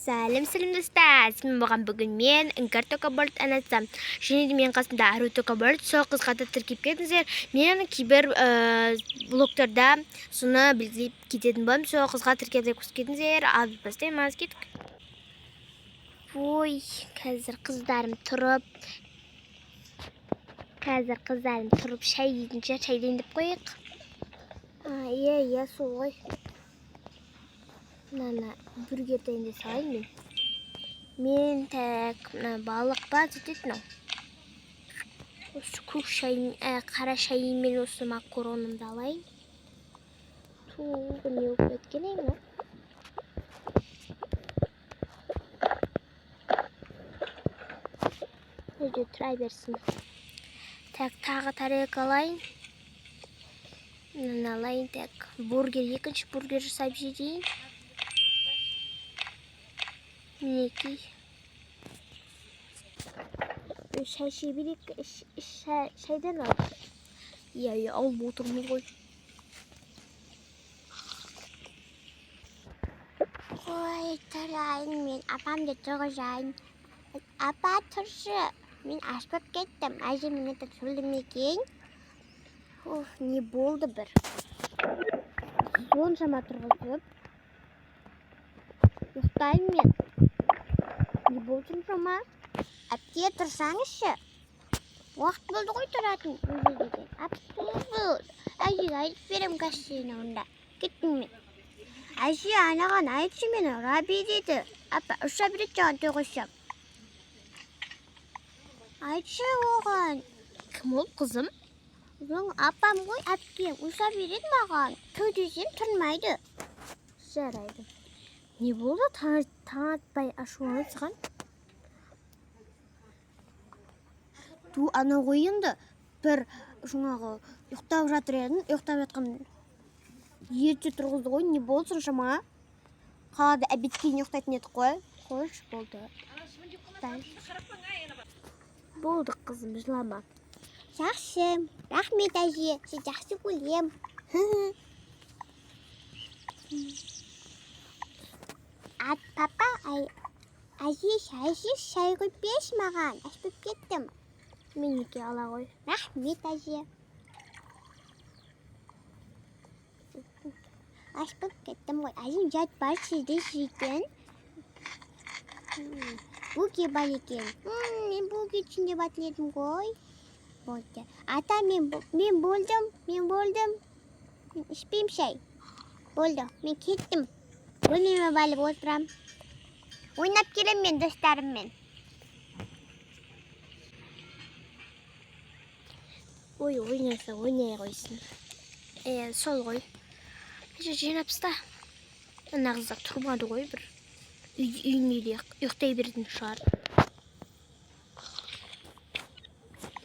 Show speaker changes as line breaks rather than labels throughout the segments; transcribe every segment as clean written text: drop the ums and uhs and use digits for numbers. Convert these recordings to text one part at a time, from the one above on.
Сәлем достар. Мен бүгін мен Іңкәр Токабарт анатсам. Және де мен қасында Ару Токабарт. Сол қызға да тіркеп кетіңіздер. Мен кейбір блогтарда соны білгілеп кететін болам. Сол қызға тіркеп кетіңіздер. Ал бастаймыз, кеттік. Ой, қазір қыздарым тұрып шай дейінші, шайден деп қойық. Иә, сол ғой. Мына бургерден де салайын мен. Мен тәк балық бар жететін ау. Осы көк шайын, қара шайын мен осы макаронымды алайын. Туғы не болып кеткен ең ау. Өйде тұра берсін. Тәк тағы тарелка алайын. Мынаны алайын тәк. Екінші бургер жасап жейін. Мінекей. Шай ше берек, шайдан ал. Иә, алып отырмыз ғой. Ой, тұрайын мен, апамды тұрғызайын. Апа, тұршы. Мен ашпап кеттім. Әже мені тұрды мекен. Не болды бір. Соншама тұрғызып. Ұйықтайын мен. Не болды соншама? Әпке тұрсаңызшы. Уақыт болды ғой тұратын. Әже айтып берем кәшейін онда. Кеттім мен. Әже анаған айтшы мені Раби деді. Апа, ұша берет жаған тоғызшап. Айтшы оған. Кім ол қызым? Оң апам ғой әпкем. Ұша берет маған. Төдесем тұрмайды. Жарайды. Не болды? Таң атпай ашуаны сыған? Ту ана қойынды бір жаңағы ұйықтап жатыр едім. Ұйықтап жатқан ерте тұрғызды ғой. Не болды соншама? Қалада әбет кейін ұйықтайтын едік қой. Қойшы болды. Болды қызым, жылама. Жақсы. Рахмет әже. Сен жақсы көрем. Папа, әже шай қойып берші маған. Ашпап кеттім. Меніке ала ғой. Рахмет әже. Ашпап кеттім ғой. Әжем жат бар сізде жейтін. Буге бар екен. Мен буге ішінде батыр едім ғой. Болды. Ата, мен болдым. Мен ішпейм шай. Болды. Мен кеттім. Бөлмеме балып отырам. Ойнап келем мен достарыммен. Ой, ойнаса ойнай қойсын. Сол ғой. Жинапста. Ана қыздар тұрмады ғой бір. Үйіне ұйықтай беретін шығар.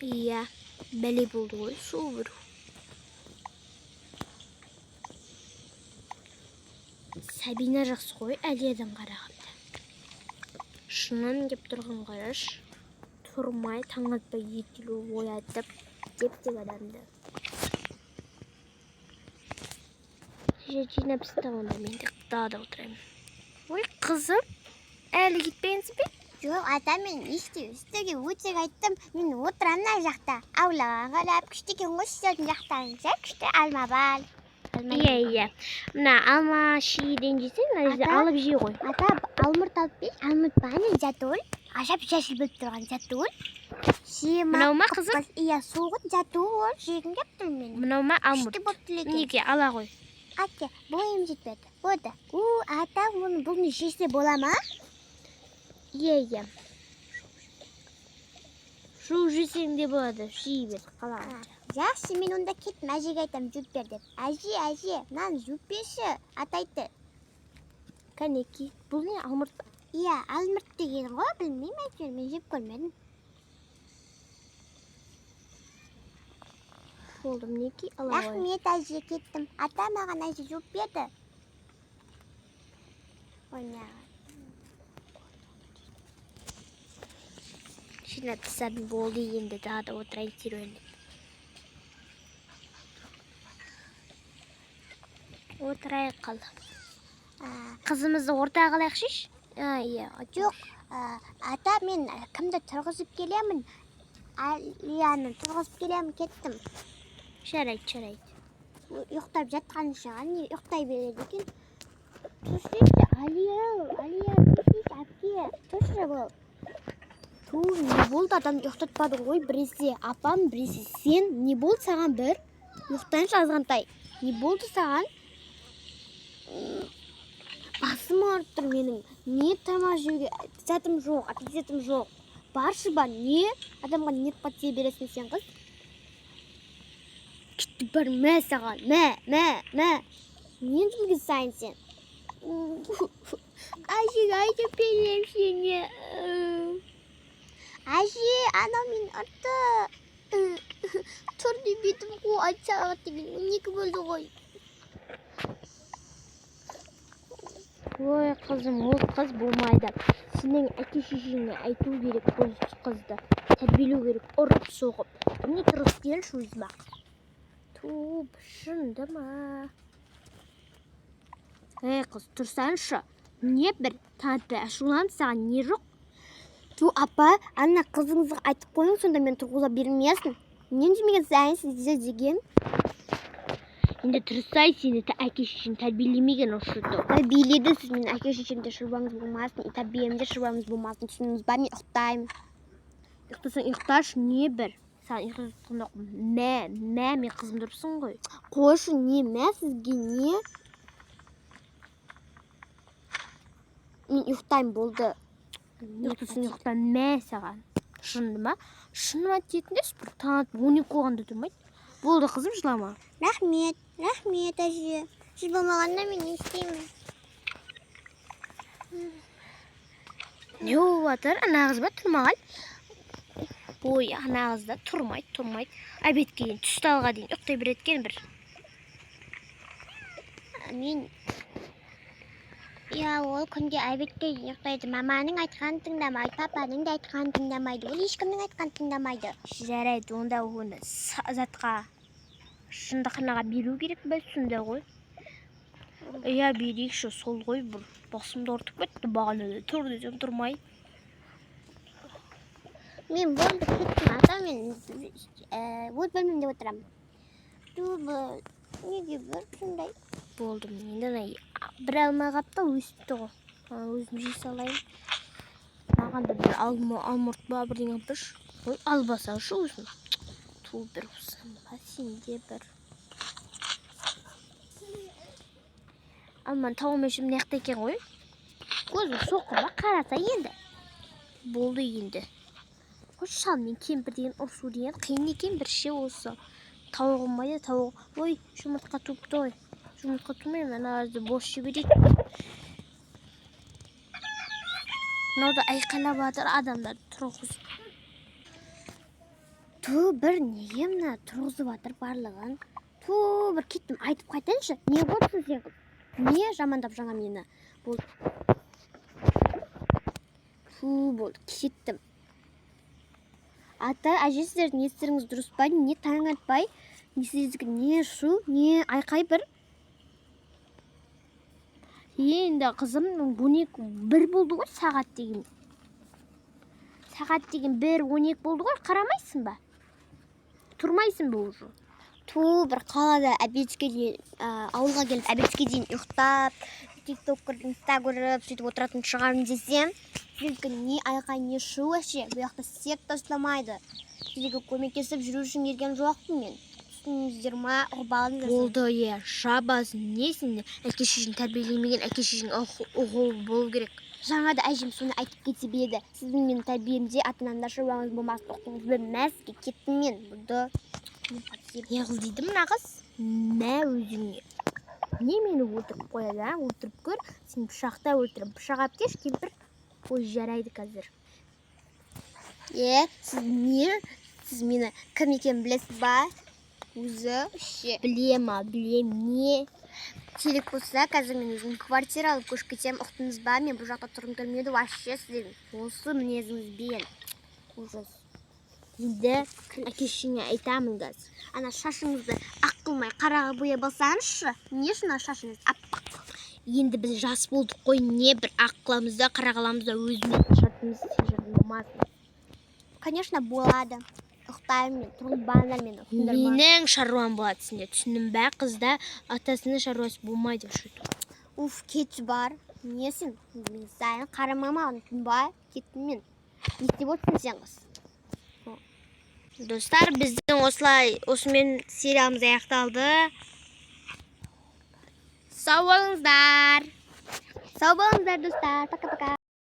Иә, бәле болды ғой, сол бір. Сабина жақсы ғой, әлиядан қарағанда. Шынын кеп тұрған қараш. Тұрмай, таң атпай етілу оятып, деп адамды. Жинапста онда мен де қытада отырайым. Ой, қызым, әлі кетпейінсіз бе? Жоқ, ата, мен үстіге өтсек айттым. Мен отырам мына жақта. Аулаған қарап, күшті екен ғой сіздердің жақтарыңызда. Күшті алма бар. Иә. Мына алма шиеден жесең, алып жей ғой. Ата, алмұрт алып бей. Алмұрт бәні жатуыл. Ашап жәшіл бөліп тұрған жатуыл. Мынау ма қызым?
Иә, соғыт жатуыл. Жегін кеп тұр мен.
Мынау ма алмұрт? Неге, ала ғой.
Ата, бойым жетпеді. Болды. Ата, бұны жесе бола ма?
Иә. Шу жесең де болады, жей бер, қалағанша.
Жақсы, мен онда кеттім, әжеге айтам жүп бер деп. Әже, нан жүп берші, атайды.
Кәнеки, бұл не, алмұрт па?
Иә, алмұрт деген ғой, білмейм әйтеуір, мен жеп көрмедім.
Болды, мінеки, ала ғой.
Рахмет, әже, кеттім. Ата маған әже жүп берді. Ойнаған.
Жинап тастадым, болды енді дағда отырайын серуендеп. Отырайық қал. Қызымызды ортаға қалайықшыш? Иә,
Жоқ, ата мен кімді тұрғызып келемін? Алияны тұрғызып келемін, кеттім.
жарайды.
Ұйықтап жатқан шығар, не ұйықтай береді екен. Тұрсайшы, Алия, тұрсайшы, әпке, тұршы бұл.
Не болды, адамды ұйықтатпады ғой, біресе апам, біресе сен. Не болды саған бір? Ұйықтайыншы азғантай. Не болды саған? Басым ауырып тұр менің. Не тамақ жеуге затым жоқ, аппетитім жоқ. Баршы ба, не? Адамға не патия бересің сен қыз? Кетті бір мә саған, мә. Не жұмге сайын сен? Әжеге айтып берем сені.
Әже, анау мен ұрды.
Тұр деп едім ғой, айтсаға деген 12 болды ғой. Ой, қызым, ол қыз болмайды. Сенің әке-шешеңе айту керек бұл қызды. Тәрбиелеу керек, ұрып соғып. Не тұрып келші өзім ақ. Туып, шынды ма? Қыз, тұрсаншы. Не бір танытпай ашуланып саған не жоқ? Апа, ана қызыңызға айтып қойың, сонда мен тұрғыза бермесін. Нен демеген сайын сізде деген? Енді тұрсай сені әке-шешең тәрбиелемеген ұшырды. Тәрбиеледі сіз, мен әке-шешемде шырбаңыз болмасын, тәрбиемде шырбаңыз болмасын. Түсініңіз ба, мен ұйықтаймын. Ұйықтасаң ұйықташы, не бір? Саған ұйықтасың мә, мен қызым тұрсың ғой. Қойшы, не мә сізге не? Мен ұйықтаймын болды. Ұйықтасаң ұйықта мә саған. Шынды ма? Шыны ма тетіндес бір танытып 12 қоғанда тұрмайды. Болды қызым, жылама.
Рахмет, әже. Сіз болмағанда мен не істеймін?
Не болып жатыр? Ана қыз ба тұрмаған? Ой, ана қыз да тұрмайды. Обедке дейін, түсті алға дейін ұйықтай береткен бір.
Мен... Я, ол күнде обедке дейін ұйықтайды. Маманың айтқанын тыңдамайды, папаның да айтқанын тыңдамайды. Ол ешкімнің айтқанын тыңдамайды.
Жарайды, онда оны затқа шындықынаға беру керек бәл сонда ғой. Иә, берейікші, сол ғой бір. Басымды ұртып кетті бағанада. Тұр десем тұрмай.
Мен болды кеттім, ата мен өз бөлмемде отырамын. Неге бір сондай?
Болдым, енді бір алмай қапта өсіпті ғой. Өзім жей салайын. Маған да бір алмұрт ба бірден апыш. Ой, албасаңшы өзім. Ту бір ұсын ба, сенде бір. Алман тауымешім неқті екен ғой. Көзім соқыр ба, қараса енді. Болды енді. Қош шал мен кемпір деген ұрсу деген қиын екен бір ше осы. Тауығым байды, тауық. Ой, жұмыртқа туыпты ғой. Жұмыртқа тумаймын, ана азды бос жіберейік. Мынауды айқайлап жатыр адамдар тұрғыз. Бір неге мына тұрғызып жатыр барлығын? Бір кеттім, айтып қайтайыншы. Не болсын сен қыз? Не жамандап жаңа мені? Болды. Болды, кеттім. Ата, әже сіздердің естеріңіз дұрыс па? Не таң атпай? Не сіздікі не шу, не айқай бір? Енді қызым 12 болды ғой сағат деген. Сағат деген 1:12 болды ғой, қарамайсың ба? Тұрмайсың ба уже? Бір қалада обедке дейін, ауылға келіп обедке дейін ұйықтап, тикток көріп, инста көріп, сөйтіп отыратын шығармын десем, сіздікі не айқай, не шу әше, бұл жақта секта ұстамайды. Сіздікі көмектесіп жүру үшін келген жоқпын мен. Түсініңіздер ма, ұғбалыңыз. Болды, е, жабазын, несін, әке-шешең тәрбиелемеген, әке-шешең ұғыл болу керек. Жаңа да әжем соны айтып кете беді. Сіздің менің тәрбиемде атанамда шырбаңыз болмасын, оқуыңызды мәске кеттім мен. Бұлды еғыл дейді мына қыз. Мә өзіңе. Не мені өлтіріп қояды, өлтіріп көр. Сен пышақта өлтіріп, пышақ алып кеш, кемпір. Ой, жарайды қазір. Сіз мені кім екенін білесіз ба? Өзі ше. Білем, не? Керек болса, қазір мен өзім квартира алып көшіп кетем, ұқтыңыз ба? Мен бұл жақта тұрғым келмеді, вообще сіздердің осы мінезіңізбен. Ужас. Енді әке-шешеңе айтамын қазір. Ана шашыңызды ақ қылмай қараға бояп алсаңызшы. Не үшін ана шашыңыз аппақ? Енді біз жас болдық қой, не бір ақ қыламыз да, қара қыламыз да, өзіміздің шартымыз болмасын.
Конечно, болады. Ұйықтаймын, тұрып бандармен ұйықтындырма.
Менің шаруам болады сенде, түсіндің бә, қызда атасының шаруасы болмайды.
Уф, кетші бар. Несін? Мен сайын қарамама, ба? Кеттім мен. Не істеп отырсың сен қыз?
Достар, біздің осымен сериалымыз аяқталды. Сау болыңыздар.
Сау болыңыздар, достар. Пока-пока.